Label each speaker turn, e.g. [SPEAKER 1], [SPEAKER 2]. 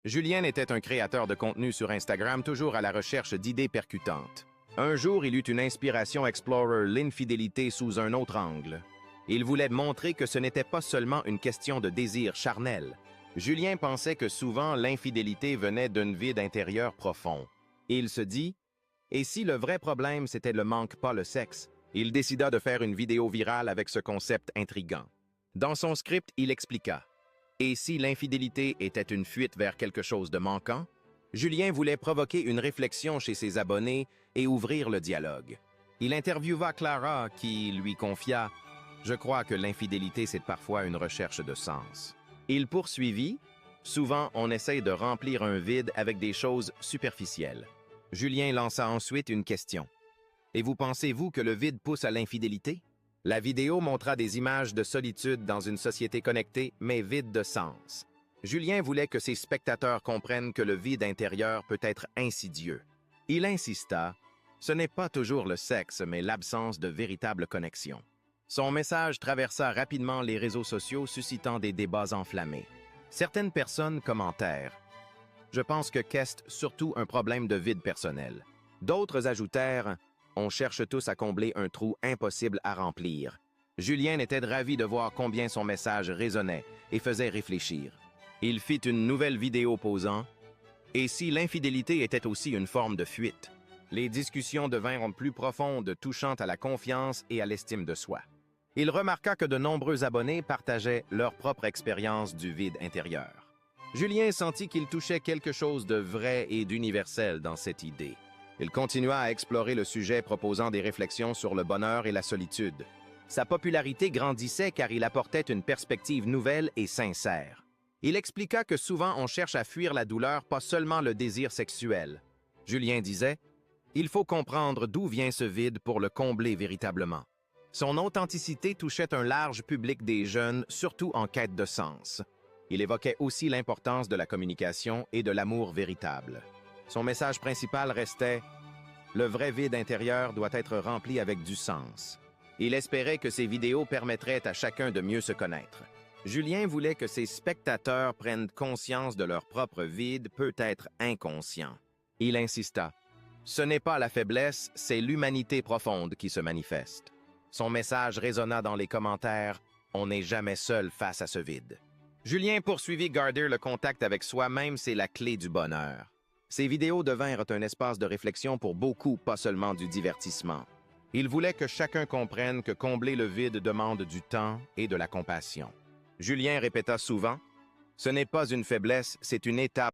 [SPEAKER 1] Julien était un créateur de contenu sur Instagram toujours à la recherche d'idées percutantes. Un jour, il eut une inspiration explorer l'infidélité sous un autre angle. Il voulait montrer que ce n'était pas seulement une question de désir charnel. Julien pensait que souvent l'infidélité venait d'un vide intérieur profond. Il se dit, et si le vrai problème c'était le manque, pas le sexe? Il décida de faire une vidéo virale avec ce concept intriguant. Dans son script, il expliqua. Et si l'infidélité était une fuite vers quelque chose de manquant? Julien voulait provoquer une réflexion chez ses abonnés et ouvrir le dialogue. Il interviewa Clara qui lui confia « Je crois que l'infidélité c'est parfois une recherche de sens ». Il poursuivit « Souvent on essaye de remplir un vide avec des choses superficielles ». Julien lança ensuite une question. « Et vous pensez-vous que le vide pousse à l'infidélité ?» La vidéo montra des images de solitude dans une société connectée, mais vide de sens. Julien voulait que ses spectateurs comprennent que le vide intérieur peut être insidieux. Il insista, ce n'est pas toujours le sexe, mais l'absence de véritable connexion. Son message traversa rapidement les réseaux sociaux, suscitant des débats enflammés. Certaines personnes commentèrent « Je pense que qu'est surtout un problème de vide personnel ». D'autres ajoutèrent « On cherche tous à combler un trou impossible à remplir ». Julien était ravi de voir combien son message résonnait et faisait réfléchir. Il fit une nouvelle vidéo posant « Et si l'infidélité était aussi une forme de fuite ?» Les discussions devinrent plus profondes, touchant à la confiance et à l'estime de soi. Il remarqua que de nombreux abonnés partageaient leur propre expérience du vide intérieur. Julien sentit qu'il touchait quelque chose de vrai et d'universel dans cette idée. Il continua à explorer le sujet, proposant des réflexions sur le bonheur et la solitude. Sa popularité grandissait car il apportait une perspective nouvelle et sincère. Il expliqua que souvent on cherche à fuir la douleur, pas seulement le désir sexuel. Julien disait « Il faut comprendre d'où vient ce vide pour le combler véritablement ». Son authenticité touchait un large public des jeunes, surtout en quête de sens. Il évoquait aussi l'importance de la communication et de l'amour véritable. Son message principal restait « Le vrai vide intérieur doit être rempli avec du sens ». Il espérait que ses vidéos permettraient à chacun de mieux se connaître. Julien voulait que ses spectateurs prennent conscience de leur propre vide, peut-être inconscient. Il insista « Ce n'est pas la faiblesse, c'est l'humanité profonde qui se manifeste ». Son message résonna dans les commentaires « On n'est jamais seul face à ce vide ». Julien poursuivit garder le contact avec soi-même, c'est la clé du bonheur. Ses vidéos devinrent un espace de réflexion pour beaucoup, pas seulement du divertissement. Il voulait que chacun comprenne que combler le vide demande du temps et de la compassion. Julien répéta souvent « Ce n'est pas une faiblesse, c'est une étape